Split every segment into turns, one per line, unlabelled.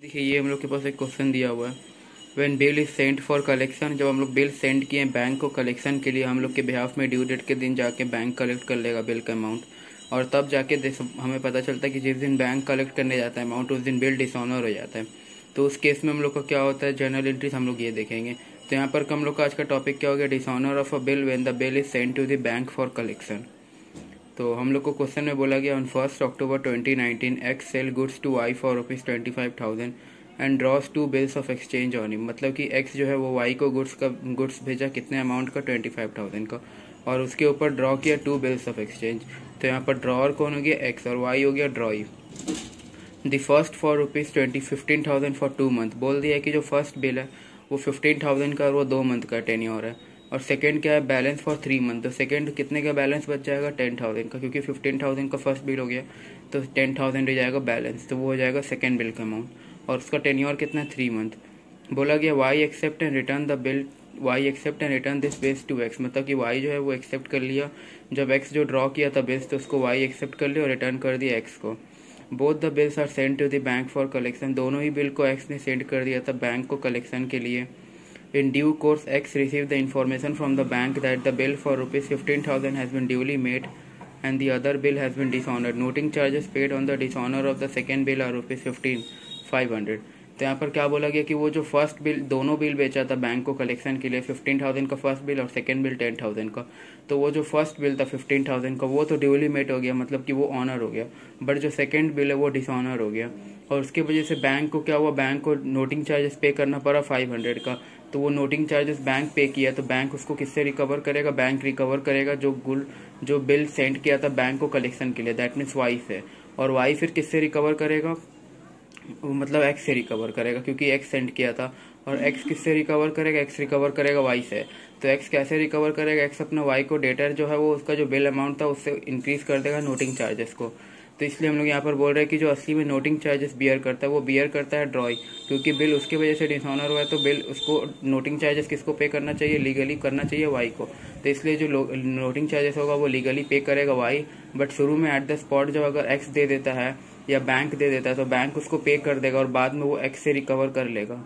देखिए ये हम लोग के पास एक क्वेश्चन दिया हुआ है। When bill is Saint for collection, जब हम लोग बिल सेंड किए बैंक को कलेक्शन के लिए, हम लोग के बिहाफ में ड्यू डेट के दिन जाके बैंक कलेक्ट कर लेगा बिल का अमाउंट, और तब जाके हमें पता चलता है कि जिस दिन बैंक कलेक्ट करने जाता है अमाउंट, उस दिन बिल डिसऑनर हो जाता है। तो उस केस में हम लोग का क्या होता है, जर्नल एंट्रीज हम लोग ये देखेंगे। तो यहाँ पर हम लोग का आज का टॉपिक क्या हो गया, dishonour of a bill when the bill is sent to the bank for collection. तो हम लोग को क्वेश्चन में बोला गया on 1 October 2019 X sell goods to Y for ₹25,000 and draws 2 bills of exchange on him. मतलब कि एक्स जो है वो वाई को गुड्स भेजा कितने अमाउंट का, 25,000 का, और उसके ऊपर ड्रॉ किया 2 बिल्स ऑफ एक्सचेंज। तो यहाँ पर ड्रॉअर कौन हो गया, एक्स, और वाई हो गया ड्रॉई। The first for ₹15,000 for 2 month. बोल दिया कि जो फर्स्ट बिल है वो 15,000 का और वो 2 मंथ का टेन्योर है। और सेकंड क्या है, बैलेंस फॉर 3 मंथ। तो सेकंड कितने का बैलेंस बच जाएगा, 10,000 का, क्योंकि 15,000 का फर्स्ट बिल हो गया तो 10,000 रह जाएगा बैलेंस, तो वो हो जाएगा सेकंड बिल का अमाउंट। और उसका टेन्योर कितना है, 3 मंथ। बोला गया Y accept and return the bill, Y accept and return this base to X. मतलब कि वाई जो है वो एक्सेप्ट कर लिया, जब एक्स जो ड्रॉ किया था बेस, तो उसको वाई एक्सेप्ट कर लिया और रिटर्न कर दिया एक्स को। Both the bills are send to the bank for collection. दोनों ही बिल को एक्स ने सेंड कर दिया था बैंक को कलेक्शन के लिए। In due course, X received the information from the bank that the bill for ₹15,000 has been duly made and the other bill has been dishonored. Noting charges paid on the dishonor of the second bill are ₹15,500. तो यहाँ पर क्या बोला गया कि वो जो first bill, दोनों बिल बेचा था बैंक को कलेक्शन के लिए, 15,000 का फर्स्ट बिल और सेकंड बिल 10,000 का। तो वो जो फर्स्ट बिल था 15,000 का वो तो ड्यूली मेट हो गया, मतलब कि वो ऑनर हो गया, बट जो सेकंड बिल है वो डिसऑनर हो गया। और उसकी वजह से बैंक को क्या हुआ, बैंक को नोटिंग चार्जेस पे करना पड़ा 500 का। तो वो नोटिंग चार्जेस बैंक पे किया, तो बैंक उसको किससे रिकवर करेगा, बैंक रिकवर करेगा जो बिल सेंड किया था बैंक को कलेक्शन के लिए, दैट मीन्स वाई से। और वाई फिर किससे रिकवर करेगा, मतलब एक्स से रिकवर करेगा, क्योंकि एक्स सेंड किया था। और एक्स किससे रिकवर करेगा, एक्स रिकवर करेगा वाई से। तो एक्स कैसे रिकवर करेगा, एक्स अपना वाई को डेटर जो है वो उसका जो बिल अमाउंट था उससे इंक्रीज कर देगा नोटिंग चार्जेस को। तो इसलिए हम लोग यहाँ पर बोल रहे हैं कि जो असली में नोटिंग चार्जेस बियर करता है वो बियर करता है ड्रॉई, क्योंकि बिल उसकी वजह से डिसऑनर हुआ है, तो बिल उसको नोटिंग चार्जेस किसको पे करना चाहिए, लीगली करना चाहिए वाई को। तो इसलिए जो नोटिंग चार्जेस होगा वो लीगली पे करेगा वाई। बट शुरू में एट द स्पॉट जब अगर एक्स दे देता है या बैंक दे देता है तो बैंक उसको पे कर देगा और बाद में वो एक्स से रिकवर कर लेगा।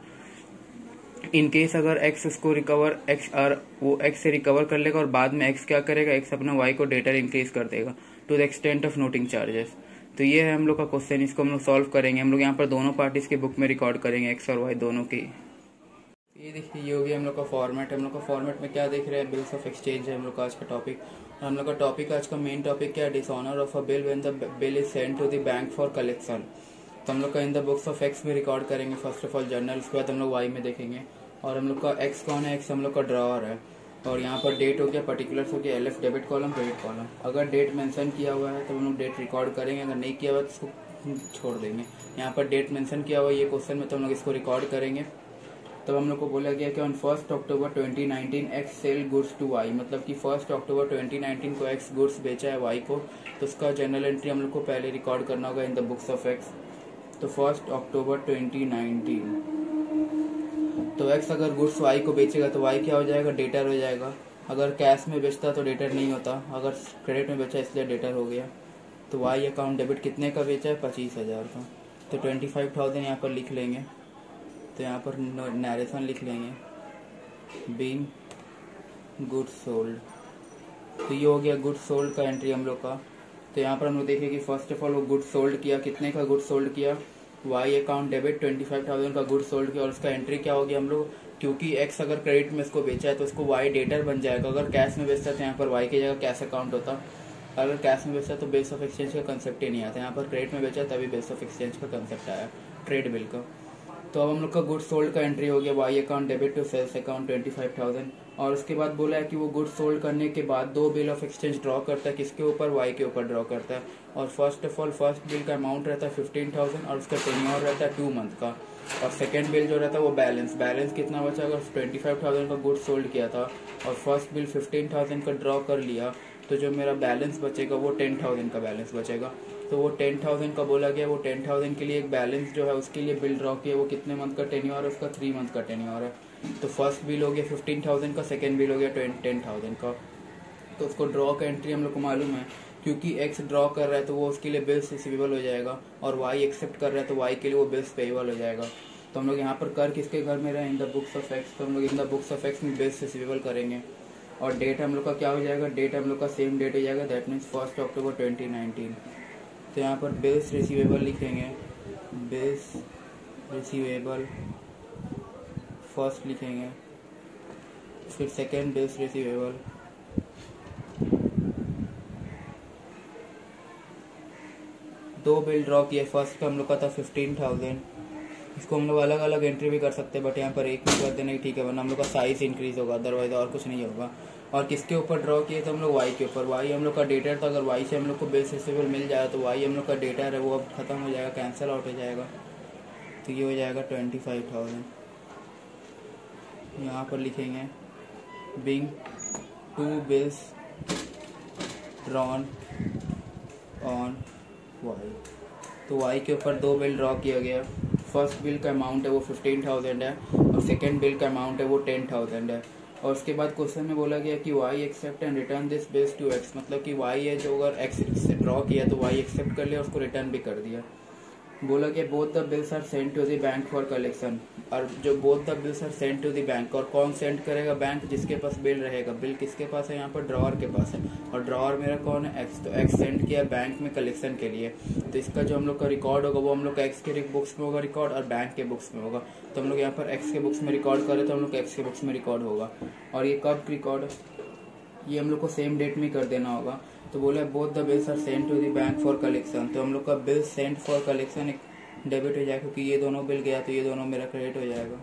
इन केस अगर एक्स उसको रिकवर वो एक्स से रिकवर कर लेगा और बाद में एक्स क्या करेगा, एक्स अपना वाई को डेटर इंक्रीज कर देगा to the extent of noting charges. तो ये है हम लोग का क्वेश्चन, इसको हम लोग सॉल्व करेंगे। हम लोग यहाँ पर दोनों पार्टीज के बुक में रिकॉर्ड करेंगे, एक्स और वाई दोनों की। ये देखिए ये हो गया हम लोग का फॉर्मेट। हम लोग का फॉर्मेट में क्या देख रहे हैं, बिल्स ऑफ एक्सचेंज है हम लोग का आज का टॉपिक। और हम लोग का टॉपिक आज का मेन टॉपिक क्या है, dishonour of a bill when the bill is sent to the bank for collection. तो हम लोग का in the books of X में रिकॉर्ड करेंगे फर्स्ट ऑफ ऑल जर्नल, उसके बाद हम लोग वाई में देखेंगे। और हम लोग का एक्स कौन है, एक्स हम लोग का ड्रॉअर है। और यहाँ पर डेट हो गया, पर्टिकुलर्स हो गया, LF debit column credit column. अगर डेट मेंशन किया हुआ है तो हम लोग डेट रिकॉर्ड करेंगे, अगर नहीं किया हुआ तो इसको छोड़ देंगे। यहाँ पर डेट मेंशन किया हुआ है ये क्वेश्चन में, तो हम लोग इसको रिकॉर्ड करेंगे। तो हम लोग को बोला गया कि on 1 October 2019 X sell goods to Y. मतलब कि 1 अक्टूबर 2019 को एक्स गुड्स बेचा है वाई को, तो उसका जर्नल एंट्री हम लोग को पहले रिकॉर्ड करना होगा इन द बुक्स ऑफ एक्स। तो 1 अक्टूबर 2019, तो एक्स अगर गुड्स वाई को बेचेगा तो वाई क्या हो जाएगा, डेटर हो जाएगा। अगर कैश में बेचता तो डेटर नहीं होता, अगर क्रेडिट में बेचा इसलिए डेटर हो गया। तो वाई अकाउंट डेबिट कितने का बेचा है, 25,000 का। तो 25,000 यहाँ पर लिख लेंगे। तो यहाँ पर नरेशन लिख लेंगे, बीइंग गुड्स सोल्ड। तो ये हो गया गुड्स सोल्ड का एंट्री हम लोग का। तो यहाँ पर हम लोग देखें कि फर्स्ट ऑफ ऑल वो गुड्स सोल्ड किया, कितने का गुड्स सोल्ड किया, वाई अकाउंट डेबिट 25,000 का गुड्स सोल्ड किया। और उसका एंट्री क्या हो गया हम लोग, क्योंकि एक्स अगर क्रेडिट में इसको बेचा है तो उसको वाई डेटर बन जाएगा। अगर कैश में बेचता तो यहाँ पर वाई की जगह कैश अकाउंट होता। अगर कैश में बेचता तो बेस ऑफ एक्सचेंज का कंसेप्ट ही नहीं आता। यहाँ पर क्रेडिट में बेचा तभी बेस ऑफ एक्सचेंज का कंसेप्ट आया, ट्रेड बिल का। तो अब हम लोग का गुड्स सोल्ड का एंट्री हो गया, Y account debit to sales account 25,000। और उसके बाद बोला है कि वो गुड्स सोल्ड करने के बाद 2 बिल ऑफ एक्सचेंज ड्रॉ करता है, किसके ऊपर, वाई के ऊपर ड्रॉ करता है। और first of all first bill का अमाउंट रहता है 15,000 और उसका टेन्योर रहता है 2 मंथ का। और सेकेंड बिल जो रहता है वो बैलेंस कितना बचा, अगर 25,000 का गुड्स सोल्ड किया था और फर्स्ट बिल 15,000 का ड्रॉ कर लिया, तो जो मेरा बैलेंस बचेगा वो 10,000 का बैलेंस बचेगा। तो वो 10,000 का बोला गया, वो 10,000 के लिए एक बैलेंस जो है उसके लिए बिल ड्रॉ किया, वो कितने मंथ का टेन्योर है, उसका 3 मंथ का टेन्योर है। तो फर्स्ट बिल हो गया 15,000 का, सेकेंड बिल हो गया 10,000 का। तो उसको ड्रॉ का एंट्री हम लोग को मालूम है क्योंकि एक्स ड्रॉ कर रहा है तो वो उसके लिए बिल्स रिसीवेबल हो जाएगा, और वाई एक्सेप्ट कर रहा है तो वाई के लिए वो बिल्स पेएबल हो जाएगा। तो हम लोग यहाँ पर कर किसके घर में रहे, इन द बुक्स ऑफ एक्स, तो हम लोग in the books of X में बिल्स रिसीवेबल करेंगे। और डेट हम लोग का क्या हो जाएगा, डेट हम लोग का सेम डेट हो जाएगा, दैट मीन्स 1 अक्टूबर 2019। तो यहाँ पर बिल्स रिसीवेबल लिखेंगे, बिल्स रिसीवेबल फर्स्ट लिखेंगे, फिर सेकेंड बिल्स रिसीवेबल, दो बिल ड्रॉ किए। फर्स्ट का हम लोग का था 15,000, इसको हम लोग अलग अलग एंट्री भी कर सकते हैं, बट यहाँ पर एक भी कर देना ठीक है, वरना हम लोग का साइज इंक्रीज होगा, अदरवाइज और कुछ नहीं होगा। और किसके ऊपर ड्रॉ किए तो हम लोग वाई के ऊपर, वाई हम लोग का डेटा था, अगर वाई से हम लोग को बिल्स रिसीवेबल मिल जाए तो वाई हम लोग का डेटा है वो अब खत्म हो जाएगा, कैंसिल आउट हो जाएगा, तो ये हो जाएगा 25,000। यहाँ पर लिखेंगे being 2 bills drawn on Y, तो वाई के ऊपर 2 बिल ड्रॉ किया गया। फर्स्ट बिल का अमाउंट है वो 15,000 है, और सेकेंड बिल का अमाउंट है वो 10,000 है। और उसके बाद क्वेश्चन में बोला गया कि Y accept and return this bills to X, मतलब कि वाई है जो अगर एक्स से ड्रॉ किया तो वाई एक्सेप्ट कर लिया, उसको रिटर्न भी कर दिया। बोला कि both the bills are sent to the bank for collection, और जो both the bills are sent to the bank, और कौन सेंड करेगा, बैंक, जिसके पास बिल रहेगा। बिल किसके पास है, यहाँ पर ड्रॉअर के पास है, और ड्रॉअर मेरा कौन है, एक्स, तो एक्स सेंड किया बैंक में कलेक्शन के लिए। तो इसका जो हम लोग का रिकॉर्ड होगा वो हम लोग का एक्स के बुक्स में होगा रिकॉर्ड, और बैंक के बुक्स में होगा। तो हम लोग यहाँ पर एक्स के बुक्स में रिकॉर्ड करें तो हम लोग एक्स के बुक्स में रिकॉर्ड होगा। और ये कब रिकॉर्ड, ये हम लोग को सेम डेट में कर देना होगा। तो बोला both the bills are sent to the bank for collection, तो हम लोग का बिल सेंट फॉर कलेक्शन एक डेबिट हो जाएगा, क्योंकि ये दोनों बिल गया तो ये दोनों मेरा क्रेडिट हो जाएगा,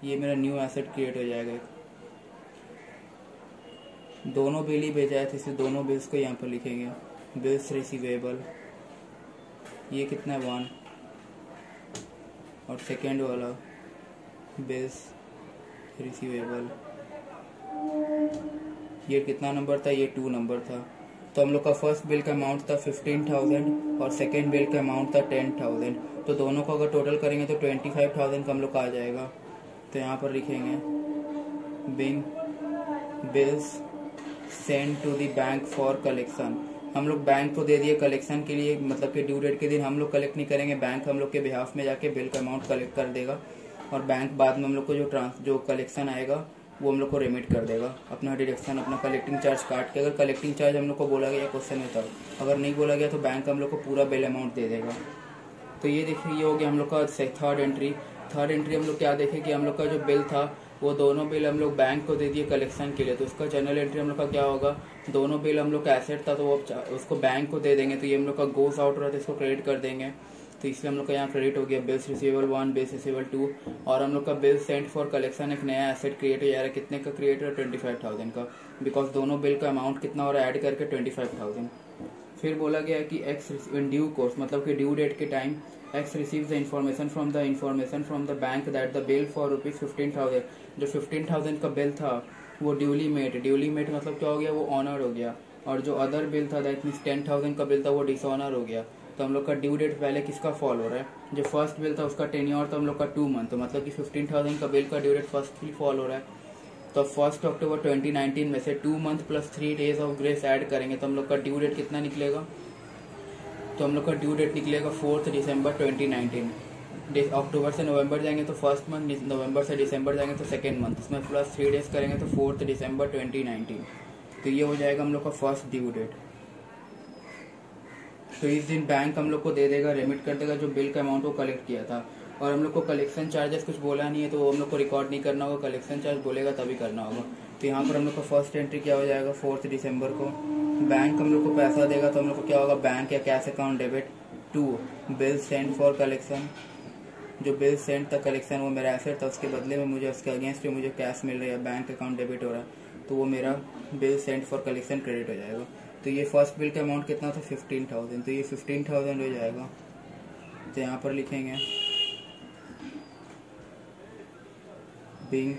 ये मेरा न्यू एसेट क्रिएट हो जाएगा। दोनों बिल ही भेजा है तो इसे दोनों बिल्स को यहाँ पर लिखेंगे, बिल्स रिसीवेबल, ये कितना है 1, और सेकेंड वाला बिल्स रिसीवेबल, ये कितना नंबर था, ये 2 नंबर था। तो हम लोग का फर्स्ट बिल का अमाउंट था 15,000 और सेकेंड बिल का अमाउंट था 10,000, तो दोनों को अगर टोटल करेंगे तो 25,000 का हम लोग का आ जाएगा। तो यहाँ पर लिखेंगे being bills send to the bank for collection, हम लोग बैंक को दे दिए कलेक्शन के लिए, मतलब कि ड्यू डेट के दिन हम लोग कलेक्ट नहीं करेंगे, बैंक हम लोग के बिहाफ में जाके बिल का अमाउंट कलेक्ट कर देगा, और बैंक बाद में हम लोग को जो कलेक्शन आएगा वो हम लोग को रेमिट कर देगा, अपना डिडक्शन, अपना कलेक्टिंग चार्ज काट के। अगर कलेक्टिंग चार्ज हम लोग को बोला गया क्वेश्चन में तब, अगर नहीं बोला गया तो बैंक हम लोग को पूरा बिल अमाउंट दे देगा। तो ये देखिए ये हो गया हम लोग का थर्ड एंट्री। थर्ड एंट्री हम लोग क्या देखें कि हम लोग का जो बिल था वो दोनों बिल हम लोग बैंक को दे दिए कलेक्शन के लिए, तो उसका जनरल एंट्री हम लोग का क्या होगा, दोनों बिल हम लोग का एसेट था तो वो उसको बैंक को दे देंगे, तो ये हम लोग का गोस आउट रहा था, इसको क्रेडिट कर देंगे, तो इसलिए हम लोग का यहाँ क्रेडिट हो गया बिल्स रिसीवेबल 1, बिल्स रिसीवेबल 2, और हम लोग का बिल सेंट फॉर कलेक्शन एक नया एसेट क्रिएट हो जा रहा है, कितने का क्रिएट हो रहा है, 25,000 का, बिकॉज दोनों बिल का अमाउंट कितना हो रहा है, ऐड करके 25,000। फिर बोला गया है कि एक्स इन ड्यू कोर्स, मतलब कि ड्यू डेट के time x receive the information from the bank that the bill for ₹15,000, जो 15,000 का बिल था वो ड्यूली मेट मतलब क्या हो गया, वो ऑनर हो गया, और जो अदर बिल था दैट मीन्स 10,000 का बिल था वो डिसऑनर हो गया। तो हम लोग का ड्यू डेट पहले किसका फॉल हो रहा है, जो फर्स्ट बिल था उसका टेन्योर था हम लोग का 2 मंथ, तो मतलब कि 15,000 का बिल का ड्यू डेट फर्स्ट भी फॉल हो रहा है। तो 1 अक्टूबर 2019 में से 2 month plus 3 days of grace add करेंगे तो हम लोग का ड्यू डेट कितना निकलेगा, तो हम लोग का ड्यू डेट निकलेगा 4 दिसंबर 2019। अक्टूबर से नवंबर जाएंगे तो फर्स्ट मंथ, नवंबर से दिसंबर जाएंगे तो सेकेंड मंथ, इसमें प्लस 3 डेज करेंगे तो 4 दिसंबर 2019, तो ये हो जाएगा हम लोग का फर्स्ट ड्यू डेट। तो इस दिन बैंक हम लोग को दे देगा, रेमिट कर देगा जो बिल का अमाउंट वो कलेक्ट किया था, और हम लोग को कलेक्शन चार्जेस कुछ बोला नहीं है तो हम लोग को रिकॉर्ड नहीं करना होगा, कलेक्शन चार्ज बोलेगा तभी करना होगा। तो यहाँ पर हम लोग का फर्स्ट एंट्री क्या हो जाएगा, 4 दिसंबर को बैंक हम लोग को पैसा देगा तो हम लोग को क्या होगा, बैंक या cash account debit to bill send for collection, जो बिल सेंड था कलेक्शन वो मेरा एसेट था, उसके बदले में मुझे उसके अगेंस्ट में मुझे कैश मिल रहा है, बैंक अकाउंट डेबिट हो रहा है, तो वो मेरा bill send for collection credit हो जाएगा। तो ये फर्स्ट बिल का अमाउंट कितना था 15,000, तो ये 15,000 हो जाएगा। तो यहाँ पर लिखेंगे being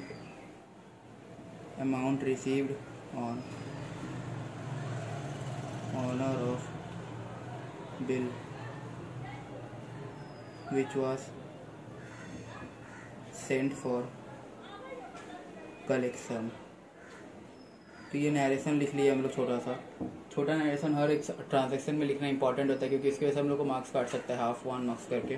amount received on honour of bill which was sent for collection. तो ये नरेशन लिख लिया हम लोग छोटा सा, छोटा नरेशन हर एक ट्रांजेक्शन में लिखना इंपॉर्टेंट होता है, क्योंकि इसकी वजह से हम लोग को मार्क्स काट सकता है हाफ 1 मार्क्स करके।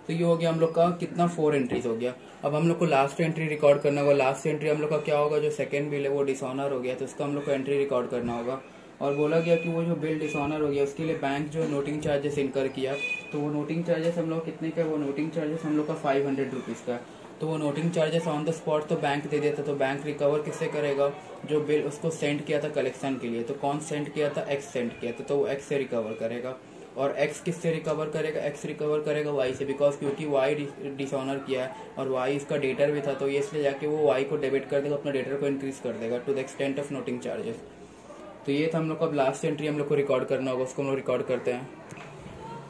तो ये हो गया हम लोग का कितना 4 एंट्रीज हो गया। अब हम लोग को लास्ट एंट्री रिकॉर्ड करना होगा। लास्ट एंट्री हम लोग का क्या होगा, जो सेकंड बिल है वो डिसऑनर हो गया, तो उसका हम लोग को एंट्री रिकॉर्ड करना होगा। और बोला गया कि वो जो बिल डिसऑनर हो गया उसके लिए बैंक जो नोटिंग चार्जेस इनकर किया, तो वो नोटिंग चार्जेस हम लोग कितने का, वो नोटिंग चार्जेस हम लोग का 500 रुपीज़ का। तो वो noting charges on the spot तो बैंक दे देता, तो बैंक रिकवर किससे करेगा, जो बिल उसको सेंड किया था कलेक्शन के लिए, तो कौन सेंड किया था, एक्स सेंड किया था, तो वो एक्स से रिकवर करेगा। और एक्स किससे रिकवर करेगा, एक्स रिकवर करेगा वाई से, बिकॉज क्योंकि वाई डिसऑनर किया है और वाई इसका डेटर भी था, तो ये इसलिए जाके वो वाई को डेबिट कर देगा, अपना डेटर को इंक्रीज कर देगा to the extent of noting charges. तो ये था हम लोग का लास्ट एंट्री, हम लोग को रिकॉर्ड करना होगा, उसको हम लोग रिकॉर्ड करते हैं।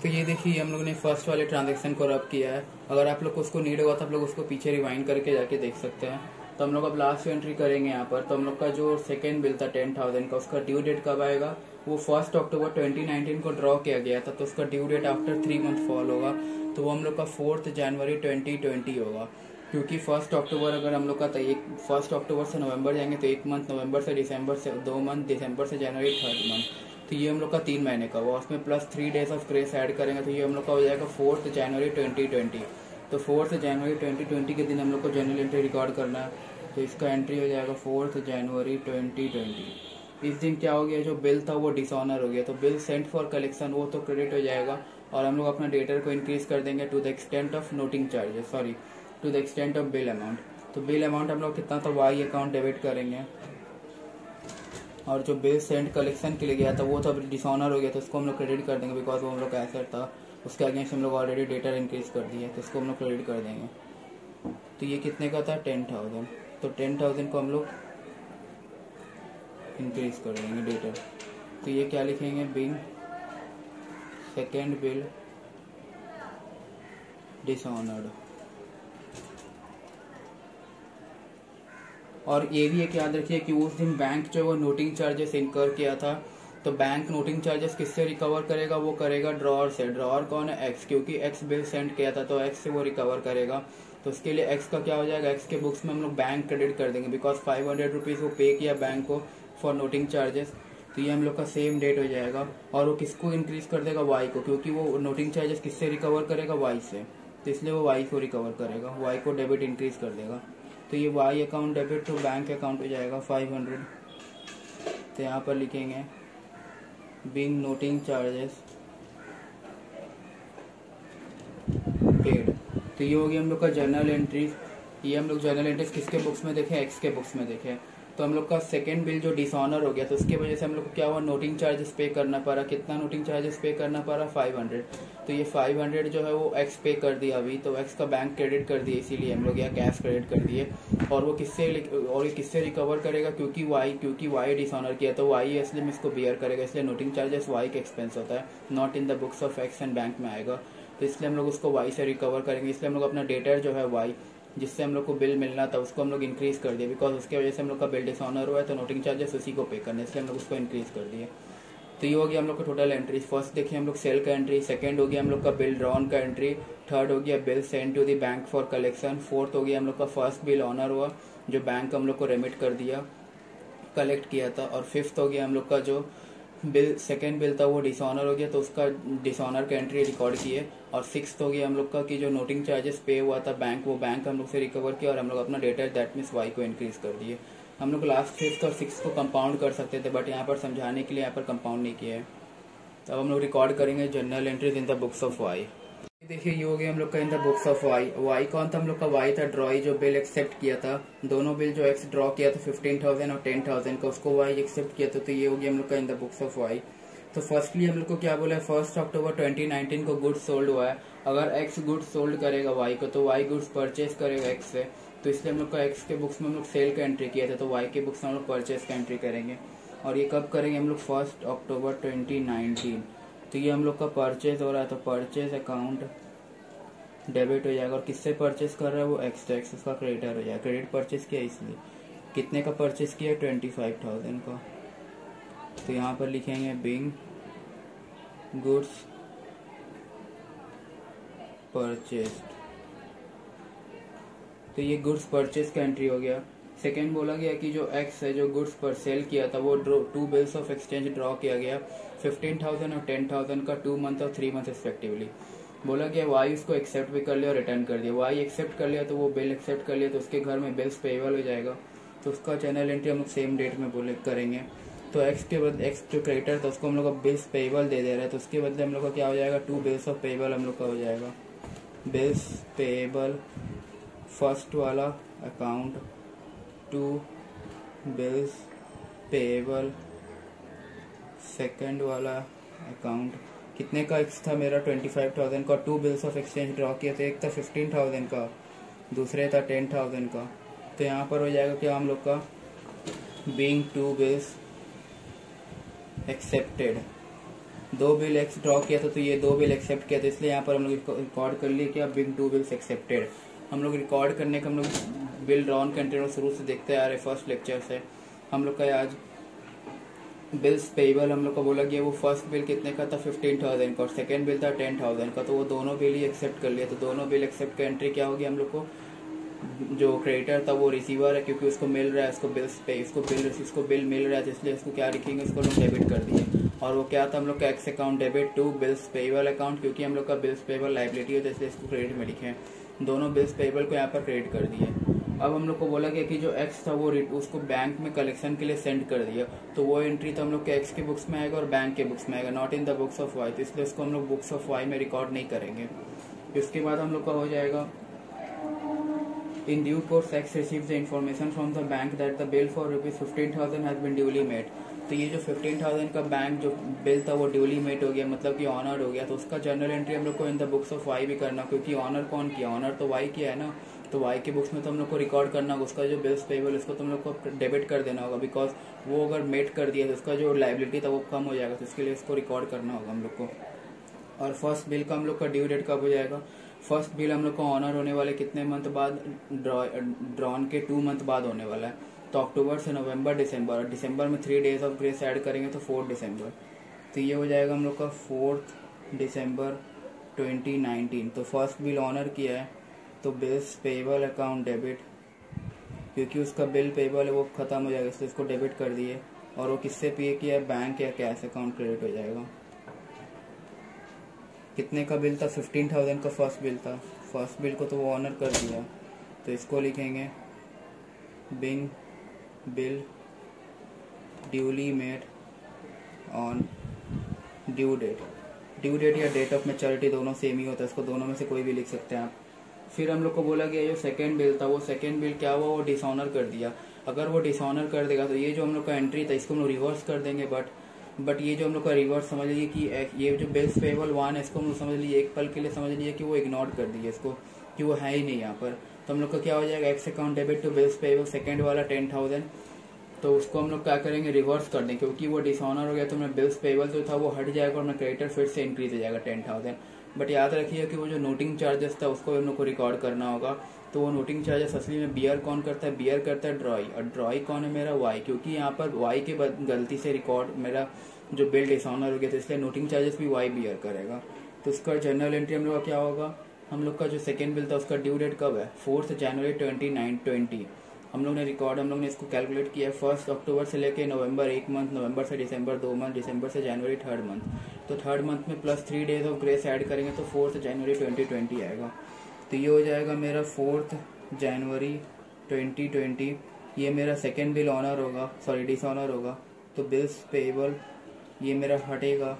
तो ये देखिए हम लोग ने फर्स्ट वाले ट्रांजेक्शन को रब किया है। अगर आप लोग को उसको नीड होगा तो आप लोग उसको पीछे रिवाइंड करके जाके देख सकते हैं। तो हम लोग अब लास्ट एंट्री करेंगे यहाँ पर। तो हम लोग का जो सेकंड बिल था 10,000 का, उसका ड्यू डेट कब आएगा, वो 1 अक्टूबर 2019 को ड्रॉ किया गया था, तो उसका due date after 3 month fall होगा, तो वो हम लोग का 4 जनवरी 2020 होगा। क्योंकि 1 अक्टूबर अगर हम लोग का 1 अक्टूबर से नवंबर जाएंगे तो 1 मंथ, नवंबर से दिसंबर से 2 मंथ, दिसंबर से जनवरी 3rd मंथ, तो ये हम लोग का 3 महीने का हुआ। उसमें plus 3 days of grace add करेंगे तो ये हम लोग का हो जाएगा 4 जनवरी 2020। तो 4 जनवरी 2020 के दिन हम लोग को जर्नल एंट्री रिकॉर्ड करना है, तो इसका एंट्री हो जाएगा 4 जनवरी 2020। इस दिन क्या हो गया, जो बिल था वो डिसऑनर हो गया, तो बिल सेंट फॉर कलेक्शन वो तो क्रेडिट हो जाएगा, और हम लोग अपना डेटर को इंक्रीज कर देंगे to the extent of noting charges, sorry to the extent of bill amount. तो बिल अमाउंट हम लोग कितना था, वाई अकाउंट डेबिट करेंगे, और जो बिल सेंड कलेक्शन के लिए गया था वो तो डिसऑनर हो गया, तो उसको हम लोग क्रेडिट कर देंगे, बिकॉज वो हम लोग का एसेट था, उसके अगेंस्ट हम लोग ऑलरेडी डेटा इंक्रीज कर दिया, तो इसको हम लोग क्रेडिट कर देंगे। तो ये कितने का था, 10,000, तो 10,000 को हम लोग इंक्रीज कर देंगे डेटा। तो ये क्या लिखेंगे, बिंग सेकेंड बिल डिसऑनर्ड। और ये भी एक याद रखिए कि उस दिन बैंक जो वो नोटिंग चार्जेस इनकर किया था, तो बैंक नोटिंग चार्जेस किससे रिकवर करेगा, वो करेगा ड्रॉअर से। ड्रॉअर कौन है, एक्स, क्योंकि एक्स बिल सेंड किया था तो एक्स से वो रिकवर करेगा। तो उसके लिए एक्स का क्या हो जाएगा, एक्स के बुक्स में हम लोग बैंक क्रेडिट कर देंगे, बिकॉज 500 रुपीज़ वो पे किया बैंक को फॉर नोटिंग चार्जेस, तो ये हम लोग का सेम डेट हो जाएगा। और वो किसको इंक्रीज कर देगा, वाई को, क्योंकि वो नोटिंग चार्जेस किससे रिकवर करेगा, वाई से, तो इसलिए वो वाई को रिकवर करेगा, वाई को डेबिट इंक्रीज कर देगा। तो ये Y account debit to bank account हो जाएगा 500। तो यहाँ पर लिखेंगे बिंग नोटिंग चार्जेस पेड। तो ये हो गया हम लोग का जर्नल एंट्रीज। ये हम लोग जर्नल एंट्रीज किसके बुक्स में देखें, एक्स के बुक्स में देखें। तो हम लोग का सेकंड बिल जो डिसऑनर हो गया, तो उसकी वजह से हम लोग को क्या हुआ, नोटिंग चार्जेस पे करना पड़ा। कितना नोटिंग चार्जेस पे करना पड़ा, 500। तो ये 500 जो है वो एक्स पे कर दिया अभी, तो एक्स का बैंक क्रेडिट कर दिया, इसीलिए हम लोग यहाँ कैश क्रेडिट कर दिए। और वो किससे रिकवर करेगा, क्योंकि वाई डिसऑनर किया, तो वाई इसलिए में इसको बियर करेगा, इसलिए नोटिंग चार्जेस वाई का एक्सपेंस होता है, not in the books of x and bank में आएगा, तो इसलिए हम लोग उसको वाई से रिकवर करेंगे। इसलिए हम लोग अपना डेटर जो है वाई, जिससे हम लोग को बिल मिलना था, उसको हम लोग इंक्रीज कर दिए, बिकॉज उसकी वजह से हम लोग का बिल डिसऑनर हुआ है, तो नोटिंग चार्जेस उसी को पे करने, इसलिए हम लोग उसको इंक्रीज कर दिए। तो ये हो गया हम लोग का टोटल एंट्रीज। फर्स्ट देखिए हम लोग सेल का एंट्री, सेकंड हो गया हम लोग का बिल ड्रॉन का एंट्री, थर्ड हो गया bill send to the bank for collection, fourth हो गया हम लोग का फर्स्ट बिल ऑनर हुआ, जो बैंक हम लोग को रेमिट कर दिया, कलेक्ट किया था, और फिफ्थ हो गया हम लोग का जो बिल सेकंड बिल था वो डिसऑनर हो गया, तो उसका डिसऑनर का एंट्री रिकॉर्ड किए, और सिक्स्थ हो गया हम लोग का कि जो नोटिंग चार्जेस पे हुआ था बैंक, वो बैंक हम लोग से रिकवर किया, और हम लोग अपना डेटा दैट मीन्स वाई को इंक्रीज कर दिए। हम लोग लास्ट फिफ्थ और सिक्स्थ को कंपाउंड कर सकते थे, बट यहाँ पर समझाने के लिए यहाँ पर कंपाउंड नहीं किया है। तो अब हम लोग रिकॉर्ड करेंगे journal entries in the books of Y. देखिए ये हो गया हम लोग का in the books of Y. Y कौन था, हम लोग का वाई था ड्रॉई, जो बिल एक्सेप्ट किया था। दोनों बिल जो एक्स ड्रॉ किया था 15,000 और 10,000 का, उसको वाई एक्सेप्ट किया था, तो ये हो गया हम लोग का in the books of Y. तो फर्स्टली हम लोग को क्या बोला है, 1 अक्टूबर 2019 को गुड्स सोल्ड हुआ है। अगर एक्स गुड्स सोल्ड करेगा वाई को, तो वाई गुड्स परचेज करेगा एक्स से, तो इसलिए हम लोग का एक्स के बुक्स में हम लोग सेल का एंट्री किया था, तो वाई के बुक्स में हम लोग परचेज का एंट्री करेंगे। और ये कब करेंगे हम लोग, 1 अक्टूबर 2019। तो ये हम लोग का परचेज हो रहा है, तो परचेज अकाउंट डेबिट हो जाएगा, और किससे परचेज कर रहा है वो एक्स, तो एक्स उसका क्रेडिटर हो जाएगा। क्रेडिट परचेज किया इसलिए, कितने का परचेज किया, 25,000 का। तो यहाँ पर लिखेंगे बिंग गुड्स परचेज। तो ये गुड्स परचेज का एंट्री हो गया। सेकेंड बोला गया कि जो एक्स है जो गुड्स पर सेल किया था वो 2 बिल्स ऑफ एक्सचेंज ड्रॉ किया गया 15,000 और 10,000 का 2 मंथ और 3 मंथ रिस्पेक्टिवली। बोला गया वाई उसको एक्सेप्ट भी कर लिया और रिटर्न कर दिया। वाई एक्सेप्ट कर लिया तो वो बिल एक्सेप्ट कर लिया तो उसके घर में बिल्स पेएबल हो जाएगा, तो उसका जर्नल एंट्री हम लोग सेम डेट में बोले करेंगे। तो एक्स के बदले एक्स जो क्रेडिटर था उसको हम लोग बिल्स पेएबल दे रहे हैं, तो उसके बदले हम लोग का क्या हो जाएगा 2 बिल्स ऑफ पेएबल हम लोग का हो जाएगा। बिल्स पेएबल फर्स्ट वाला अकाउंट 2 बिल्स पेएबल सेकंड वाला अकाउंट। कितने का एक्स था मेरा 25,000 का, 2 बिल्स ऑफ एक्सचेंज ड्रॉ किए थे, एक था 15,000 का, दूसरे था 10,000 का। तो यहाँ पर हो जाएगा क्या हम लोग का being 2 bills accepted, 2 bill x draw किया था तो ये 2 बिल एक्सेप्ट किया था, इसलिए यहाँ पर हम लोग रिकॉर्ड कर लिए क्या बीइंग 2 बिल्स एक्सेप्टेड। हम लोग रिकॉर्ड करने का हम लोग बिल ड्रॉन कंटेनर शुरू से देखते आ रहे फर्स्ट लेक्चर से। हम लोग का आज बिल्स पेएबल हम लोग को बोला गया वो फर्स्ट बिल कितने का था 15,000 का और सेकेंड बिल था 10,000 का, तो वो दोनों बिल ही एक्सेप्ट कर लिया। तो दोनों बिल एक्सेप्ट का एंट्री क्या होगी हम लोग को, जो क्रेडिटर था वो रिसीवर है क्योंकि उसको मिल रहा है, उसको बिल मिल रहा है, इसलिए उसको क्या लिखेंगे, उसको लोग डेबिट कर दिए। और वो क्या था हम लोग का x account debit 2 bills payable account, क्योंकि हम लोग का बिल्स पेएबल लाइबिलिटी होता है इसलिए इसको क्रेडिट में लिखे। दोनों बिल्स पेएबल को यहाँ पर क्रेडिट कर दिए। अब हम लोग को बोला गया कि जो एक्स था वो उसको बैंक में कलेक्शन के लिए सेंड कर दिया, तो वो एंट्री तो हम लोग के एक्स के बुक्स में आएगा और बैंक के बुक्स में आएगा, not in the books of Y, तो इसलिए उसको हम लोग बुक्स ऑफ वाई में रिकॉर्ड नहीं करेंगे। इसके बाद हम लोग का हो जाएगा in due course X receive the information from the bank that the bill for ₹15,000 has been duly made. तो ये जो 15,000 का बैंक जो बिल था वो ड्यूली मेड हो गया, मतलब कि ऑनर हो गया, तो उसका जर्नल एंट्री हम लोग को in the books of Y भी करना, क्योंकि ऑनर कौन किया, ऑनर तो वाई किया है ना, तो वाई के बुक्स में तो हम लोग को रिकॉर्ड करना होगा। उसका जो बिल्स पेएबल उसको तो हम लोग को डेबिट कर देना होगा, बिकॉज वो अगर मेड कर दिया तो उसका जो लाइबिलिटी था वो कम हो जाएगा, तो इसके लिए उसको रिकॉर्ड करना होगा हम लोग को। और फर्स्ट बिल का हम लोग का ड्यू डेट कब हो जाएगा, फर्स्ट बिल हम लोग को ऑनर होने वाले कितने मंथ बाद, ड्रॉन के 2 मंथ बाद होने वाला है, तो अक्टूबर से नवंबर दिसंबर, और दिसंबर में 3 डेज ऑफ ग्रेस ऐड करेंगे तो 4 दिसंबर, तो ये हो जाएगा हम लोग का 4 दिसंबर 2019। तो फर्स्ट बिल ऑनर किया है तो बिल्स पेएबल अकाउंट डेबिट, क्योंकि उसका बिल पेएबल है वो खत्म हो जाएगा इसलिए उसको डेबिट कर दिए, और वो किससे पे किया है, बैंक या कैश अकाउंट क्रेडिट हो जाएगा। कितने का बिल था 15,000 का फर्स्ट बिल था, फर्स्ट बिल को तो वो ऑनर कर दिया, तो इसको लिखेंगे being bill duly made on due date. Due date या डेट ऑफ मैच्योरिटी दोनों सेम ही होता है, इसको दोनों में से कोई भी लिख सकते हैं आप। फिर हम लोग को बोला गया जो सेकेंड बिल था वो सेकेंड बिल क्या हुआ, वो डिसऑनर कर दिया। अगर वो डिसऑनर कर देगा तो ये जो हम लोग का एंट्री था इसको हम लोग रिवर्स कर देंगे, बट ये जो हम लोग का रिवर्स समझ लीजिए कि ये जो बिल्स पेएबल 1 है इसको हम लोग समझ लीजिए एक पल के लिए समझ लीजिए कि वो इग्नोर कर दिए इसको, कि वो है ही नहीं यहाँ पर। तो हम लोग का क्या हो जाएगा, X account debit to bills payable second वाला 10,000, तो उसको हम लोग क्या करेंगे, रिवर्स कर दें, क्योंकि वो डिसऑनर हो गया तो हमें बिल्स पेएबल जो था वो हट जाएगा और हमें क्रेडिटर फिर से इंक्रीज हो जाएगा 10,000। बट याद रखिए कि वो जो नोटिंग चार्जेस था उसको हम लोग को रिकॉर्ड करना होगा, तो वो नोटिंग चार्जेस असली में बियर कौन करता है, बियर करता है ड्रॉई, और ड्रॉई कौन है मेरा वाई, क्योंकि यहाँ पर वाई के गलती से रिकॉर्ड मेरा जो बिल डिसऑनर हो गया तो इसलिए नोटिंग चार्जेस भी वाई बियर करेगा। तो उसका जर्नल एंट्री हम लोग का क्या होगा, हम लोग का जो सेकेंड बिल था उसका ड्यू डेट कब है 4 जनवरी 2020। हम लोग ने इसको कैलकुलेट किया 1 अक्टूबर से लेके नवंबर 1 मंथ, नवंबर से दिसंबर 2 मंथ, दिसंबर से जनवरी 3rd मंथ, तो 3rd मंथ में plus 3 days of grace add करेंगे तो 4 जनवरी 2020 आएगा। तो ये हो जाएगा मेरा 4 जनवरी 2020, ये मेरा सेकेंड बिल ऑनर होगा, सॉरी डिसऑनर होगा, तो बिल्स पेएबल ये मेरा हटेगा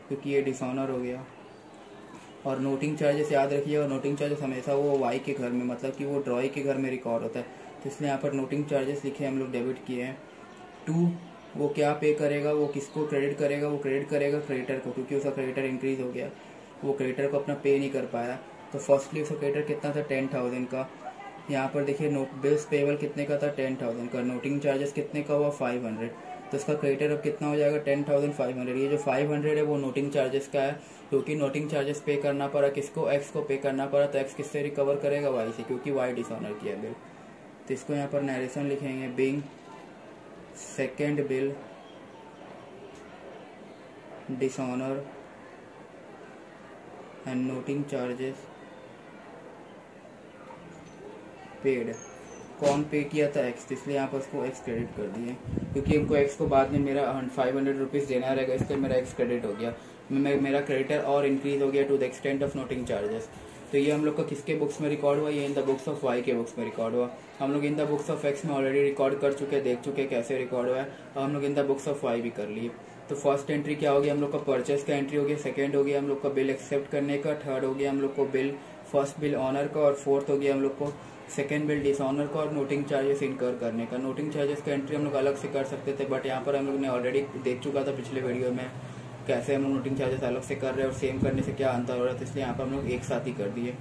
क्योंकि ये डिसऑनर हो गया। और नोटिंग चार्जेस याद रखिएगा, नोटिंग चार्जेस हमेशा वो वाई के घर में, मतलब कि वो ड्रॉई के घर में रिकॉर्ड होता है, तो इसलिए यहाँ पर नोटिंग चार्जेस लिखे हम लोग डेबिट किए हैं। 2 वो क्या पे करेगा, वो किसको क्रेडिट करेगा, वो क्रेडिट करेगा क्रेडिटर को, क्योंकि उसका क्रेडिटर इंक्रीज हो गया, वो क्रेडिटर को अपना पे नहीं कर पाया, तो फर्स्टली उसका क्रेडिटर कितना था 10,000 का। यहाँ पर देखिए बिल्स पेएबल कितने का था 10,000 का, नोटिंग चार्जेस कितने का हुआ 500, तो इसका क्रेडिटर अब कितना हो जाएगा 10,500। ये जो 500 है वो नोटिंग चार्जेस का है, क्योंकि नोटिंग चार्जेस पे करना पड़ा किसको, एक्स को पे करना पड़ा, तो एक्स किससे रिकवर करेगा, वाई से, क्योंकि वाई डिसऑनर किया बिल। तो इसको यहाँ पर नरेशन लिखेंगे being second bill dishonour and noting charges paid. कौन पे किया था एक्स, इसलिए यहाँ पर उसको एक्स क्रेडिट कर दिए, क्योंकि हमको एक्स को बाद में मेरा 500 रुपीज़ देना रहेगा, इसलिए मेरा एक्स क्रेडिट हो गया। मेरा क्रेडिटर और इंक्रीज हो गया to the extent of noting charges. तो ये हम लोग का किसके बुक्स में रिकॉर्ड हुआ, ये in the books of Y के बुक्स में रिकॉर्ड हुआ। हम लोग in the books of X में ऑलरेडी रिकॉर्ड कर चुके, देख चुके कैसे रिकॉर्ड हुआ है, और हम लोग in the books of Y भी कर लिए। तो फर्स्ट एंट्री क्या हो गया, हम लोग का परचेस का एंट्री हो गया, सेकंड हो गया हम लोग का बिल एक्सेप्ट करने का, थर्ड हो गया हम लोग को बिल फर्स्ट बिल ऑनर का, और फोर्थ हो गया हम लोग को सेकंड बिल डिसऑनर का, और नोटिंग चार्जेस इनकर करने का। नोटिंग चार्जेस का एंट्री हम लोग अलग से कर सकते थे, बट यहाँ पर हम लोग ने ऑलरेडी देख चुका था पिछले वीडियो में कैसे हम लोग नोटिंग चार्जेस अलग से कर रहे हैं और सेम करने से क्या अंतर हो रहा है, तो इसलिए यहाँ पर हम लोग एक साथ ही कर दिए।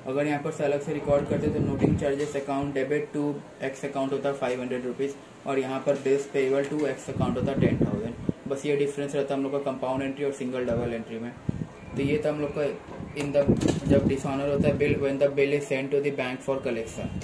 अगर यहाँ पर से अलग से रिकॉर्ड करते तो noting charges account debit to X account होता 500 रुपीज़, और यहाँ पर bills payable to X account होता 10,000। बस ये डिफरेंस रहता है हम लोग का कंपाउंड एंट्री और सिंगल डबल एंट्री में। तो ये था हम लोग का इन द जब डिसऑनर होता है bill, when the bill is sent to the bank for collection.